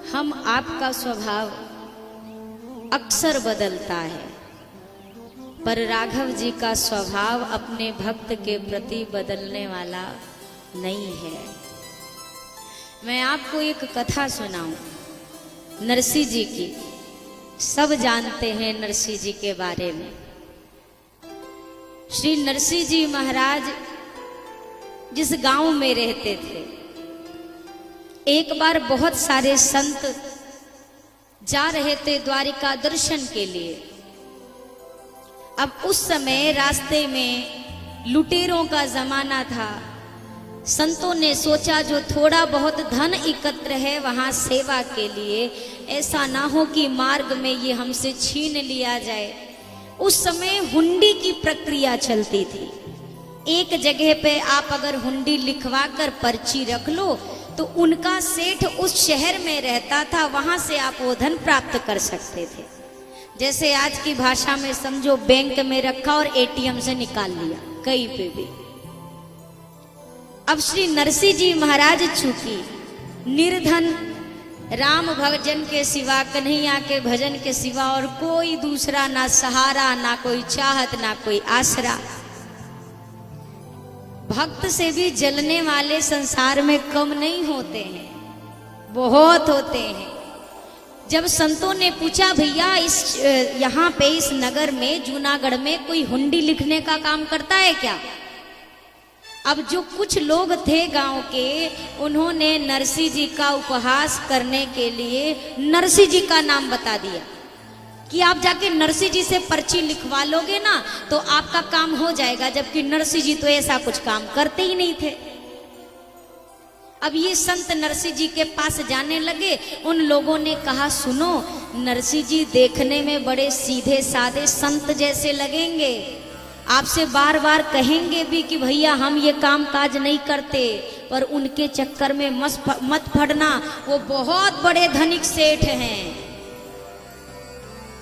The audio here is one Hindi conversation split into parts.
हम आपका स्वभाव अक्सर बदलता है, पर राघव जी का स्वभाव अपने भक्त के प्रति बदलने वाला नहीं है। मैं आपको एक कथा सुनाऊं नरसिंह जी की। सब जानते हैं नरसिंह जी के बारे में। श्री नरसिंह जी महाराज जिस गांव में रहते थे, एक बार बहुत सारे संत जा रहे थे द्वारिका दर्शन के लिए। अब उस समय रास्ते में लुटेरों का जमाना था। संतों ने सोचा जो थोड़ा बहुत धन एकत्र है वहां सेवा के लिए, ऐसा ना हो कि मार्ग में ये हमसे छीन लिया जाए। उस समय हुंडी की प्रक्रिया चलती थी। एक जगह पे आप अगर हुंडी लिखवा कर पर्ची रख लो तो उनका सेठ उस शहर में रहता था, वहां से आप वो धन प्राप्त कर सकते थे। जैसे आज की भाषा में समझो बैंक में रखा और एटीएम से निकाल लिया कहीं पे भी। अब श्री नरसिंह जी महाराज चूंकि निर्धन, राम भजन के सिवा, कन्हैया के भजन के सिवा और कोई दूसरा ना सहारा, ना कोई चाहत, ना कोई आसरा, भक्त से भी जलने वाले संसार में कम नहीं होते हैं, बहुत होते हैं। जब संतों ने पूछा भैया इस यहाँ पे इस नगर में जूनागढ़ में कोई हुंडी लिखने का काम करता है क्या? अब जो कुछ लोग थे गांव के, उन्होंने नरसिंह जी का उपहास करने के लिए नरसिंह जी का नाम बता दिया कि आप जाके नरसिंह जी से पर्ची लिखवा लोगे ना तो आपका काम हो जाएगा, जबकि नरसिंह जी तो ऐसा कुछ काम करते ही नहीं थे। अब ये संत नरसिंह जी के पास जाने लगे। उन लोगों ने कहा सुनो, नरसिंह जी देखने में बड़े सीधे साधे संत जैसे लगेंगे, आपसे बार बार कहेंगे भी कि भैया हम ये काम काज नहीं करते, पर उनके चक्कर में मत पड़ना, वो बहुत बड़े धनिक सेठ हैं,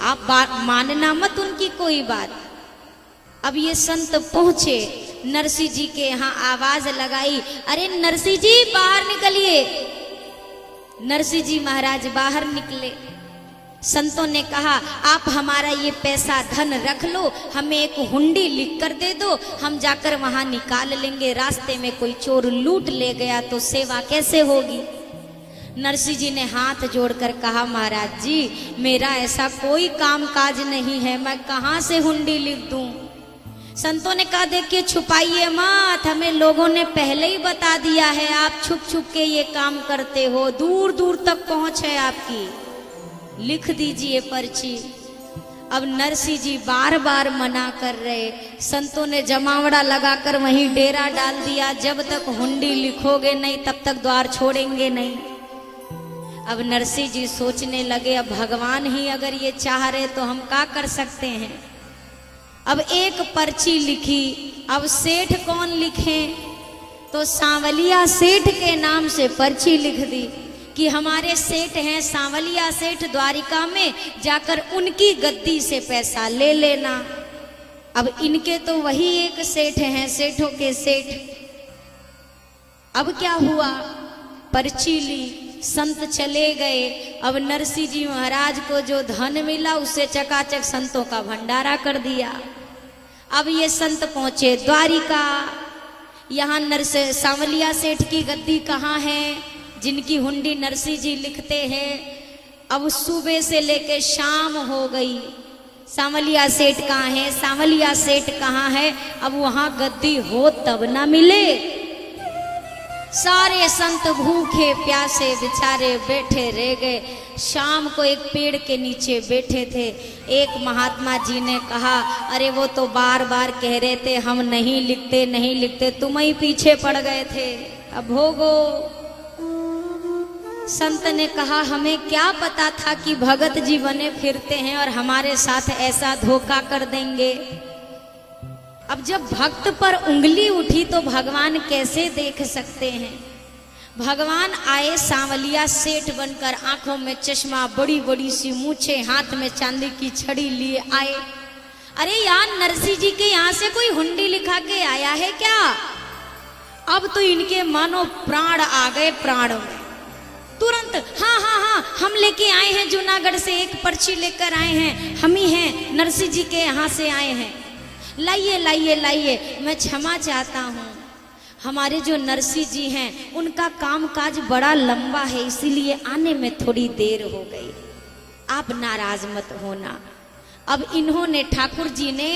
आप मानना मत उनकी कोई बात। अब ये संत पहुंचे नरसिंह जी के यहाँ, आवाज लगाई, अरे नरसिंह जी बाहर निकलिए। नरसिंह जी महाराज बाहर निकले। संतों ने कहा आप हमारा ये पैसा धन रख लो, हमें एक हुंडी लिख कर दे दो, हम जाकर वहां निकाल लेंगे, रास्ते में कोई चोर लूट ले गया तो सेवा कैसे होगी। नरसिंह जी ने हाथ जोड़कर कहा महाराज जी मेरा ऐसा कोई काम काज नहीं है, मैं कहां से हुंडी लिख दूं। संतों ने कहा देखिए छुपाइए मत, हमें लोगों ने पहले ही बता दिया है, आप छुप छुप के ये काम करते हो, दूर दूर तक पहुंच है आपकी, लिख दीजिए पर्ची। अब नरसिंह जी बार बार मना कर रहे। संतों ने जमावड़ा लगाकर वहीं डेरा डाल दिया, जब तक हुंडी लिखोगे नहीं तब तक द्वार छोड़ेंगे नहीं। अब नरसिंह जी सोचने लगे अब भगवान ही अगर ये चाह रहे तो हम क्या कर सकते हैं। अब एक पर्ची लिखी। अब सेठ कौन लिखे, तो सांवलिया सेठ के नाम से पर्ची लिख दी कि हमारे सेठ हैं सांवलिया सेठ द्वारिका में, जाकर उनकी गद्दी से पैसा ले लेना। अब इनके तो वही एक सेठ हैं, सेठों के सेठ। अब क्या हुआ, पर्ची ली, संत चले गए। अब नरसिंह जी महाराज को जो धन मिला उससे चकाचक संतों का भंडारा कर दिया। अब ये संत पहुंचे द्वारिका। यहाँ सांवलिया सेठ की गद्दी कहाँ है, जिनकी हुंडी नरसिंह जी लिखते हैं। अब सुबह से लेके शाम हो गई, सांवलिया सेठ कहाँ है, सांवलिया सेठ कहाँ है। अब वहां गद्दी हो तब ना मिले। सारे संत भूखे प्यासे बेचारे बैठे रह गए। शाम को एक पेड़ के नीचे बैठे थे। एक महात्मा जी ने कहा अरे वो तो बार बार कह रहे थे हम नहीं लिखते नहीं लिखते, तुम ही पीछे पड़ गए थे, अब भोगो। संत ने कहा हमें क्या पता था कि भगत जी बने फिरते हैं और हमारे साथ ऐसा धोखा कर देंगे। अब जब भक्त पर उंगली उठी तो भगवान कैसे देख सकते हैं। भगवान आए सांवलिया सेठ बनकर, आंखों में चश्मा, बड़ी बड़ी सी मूछें, हाथ में चांदी की छड़ी लिए आए। अरे यार नरसिंह जी के यहाँ से कोई हुंडी लिखा के आया है क्या? अब तो इनके मानो प्राण आ गए प्राण में। तुरंत हाँ हाँ हाँ हम लेके आए हैं जूनागढ़ से, एक पर्ची लेकर आए हैं, हम ही हैं, नरसिंह जी के यहाँ से आए हैं, लाइए लाइए लाइए। मैं क्षमा चाहता हूँ, हमारे जो नरसिंह जी हैं उनका कामकाज बड़ा लंबा है, इसीलिए आने में थोड़ी देर हो गई, आप नाराज मत होना। अब इन्होंने ठाकुर जी ने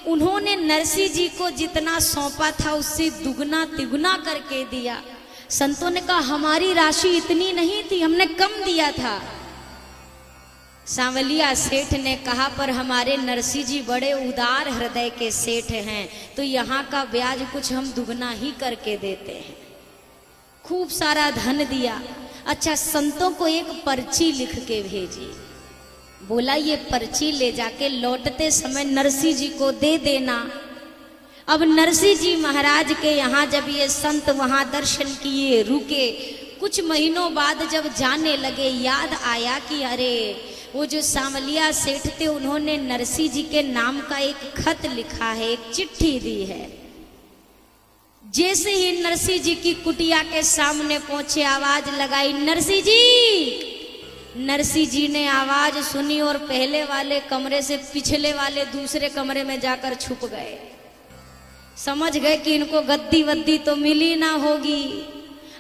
उन्होंने नरसिंह जी को जितना सौंपा था उससे दुगना तिगुना करके दिया। संतों ने कहा हमारी राशि इतनी नहीं थी, हमने कम दिया था। सांवलिया सेठ ने कहा पर हमारे नरसिंह जी बड़े उदार हृदय के सेठ हैं, तो यहाँ का ब्याज कुछ हम दुगना ही करके देते हैं। खूब सारा धन दिया। अच्छा, संतों को एक पर्ची लिख के भेजी, बोला ये पर्ची ले जाके लौटते समय नरसिंह जी को दे देना। अब नरसिंह जी महाराज के यहाँ जब ये संत वहाँ दर्शन किए, रुके, कुछ महीनों बाद जब जाने लगे, याद आया कि अरे वो जो सांवलिया सेठ थे उन्होंने नरसिंह जी के नाम का एक खत लिखा है, एक चिट्ठी दी है। जैसे ही नरसिंह जी की कुटिया के सामने पहुंचे, आवाज लगाई नरसिंह जी। नरसिंह जी ने आवाज सुनी और पहले वाले कमरे से पिछले वाले दूसरे कमरे में जाकर छुप गए। समझ गए कि इनको गद्दी वद्दी तो मिली ना होगी।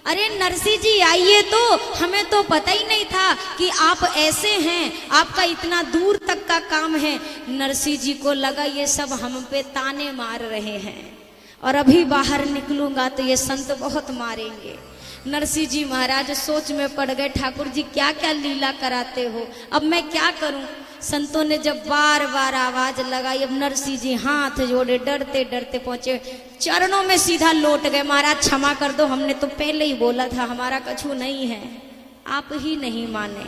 अरे नरसिंह जी आइए, तो हमें तो पता ही नहीं था कि आप ऐसे हैं, आपका इतना दूर तक का काम है। नरसिंह जी को लगा ये सब हम पे ताने मार रहे हैं और अभी बाहर निकलूंगा तो ये संत बहुत मारेंगे। नरसिंह जी महाराज सोच में पड़ गए, ठाकुर जी क्या क्या लीला कराते हो, अब मैं क्या करूं। संतों ने जब बार बार आवाज लगाई, अब नरसिंह जी हाथ जोड़े डरते डरते पहुंचे, चरणों में सीधा लौट गए, महाराज क्षमा कर दो, हमने तो पहले ही बोला था हमारा कछु नहीं है, आप ही नहीं माने।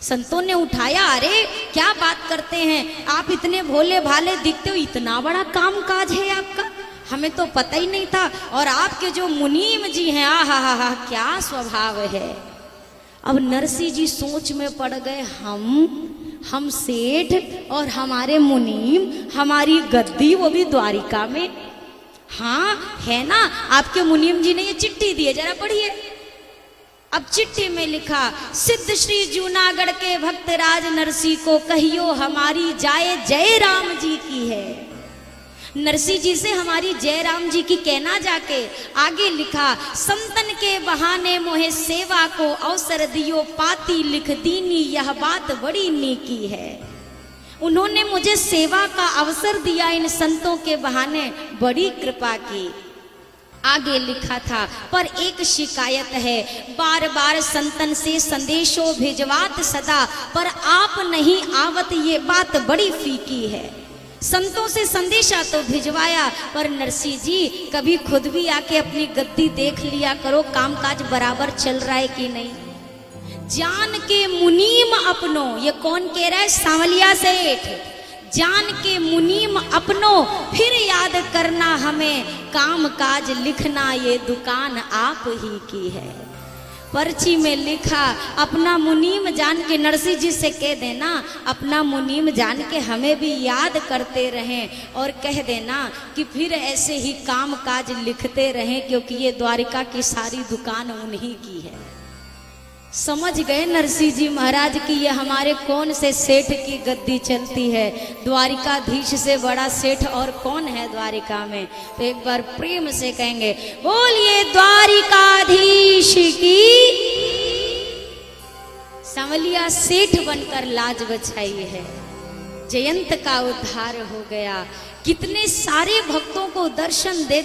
संतों ने उठाया, अरे क्या बात करते हैं आप, इतने भोले भाले दिखते हो, इतना बड़ा काम काज है आपका, हमें तो पता ही नहीं था। और आपके जो मुनीम जी हैं, आहा हा हा क्या स्वभाव है। अब नरसिंह जी सोच में पड़ गए, हम सेठ और हमारे मुनीम, हमारी गद्दी वो भी द्वारिका में। हाँ है ना, आपके मुनीम जी ने ये चिट्ठी दी है, जरा पढ़िए। अब चिट्ठी में लिखा, सिद्ध श्री जूनागढ़ के भक्तराज नरसिंह को कहियो हमारी जाए जय राम जी की है। नरसिंह जी से हमारी जय राम जी की कहना जाके। आगे लिखा, संतन के बहाने मोहे सेवा को अवसर दियो, पाती लिख दीनी यह बात बड़ी नेकी है। उन्होंने मुझे सेवा का अवसर दिया, इन संतों के बहाने बड़ी कृपा की। आगे लिखा था, पर एक शिकायत है, बार बार संतन से संदेशो भिजवात सदा, पर आप नहीं आवत ये बात बड़ी फीकी है। संतों से संदेशा तो भिजवाया, पर नरसिंह जी कभी खुद भी आके अपनी गद्दी देख लिया करो, कामकाज बराबर चल रहा है कि नहीं। जान के मुनीम अपनो, ये कौन कह रहा है, सांवलिया सेठ। जान के मुनीम अपनो फिर याद करना हमें, कामकाज लिखना ये दुकान आप ही की है। पर्ची में लिखा, अपना मुनीम जान के, नरसिंह जी से कह देना अपना मुनीम जान के हमें भी याद करते रहें, और कह देना कि फिर ऐसे ही काम काज लिखते रहें, क्योंकि ये द्वारिका की सारी दुकान उन्हीं की है। समझ गए नरसिंह जी महाराज की ये हमारे कौन से सेठ की गद्दी चलती है। द्वारिकाधीश से बड़ा सेठ और कौन है द्वारिका में। तो एक बार प्रेम से कहेंगे, बोलिए द्वारिकाधीश की। सांवलिया सेठ बनकर लाज बचाई है, जयंत का उद्धार हो गया। कितने सारे भक्तों को दर्शन दे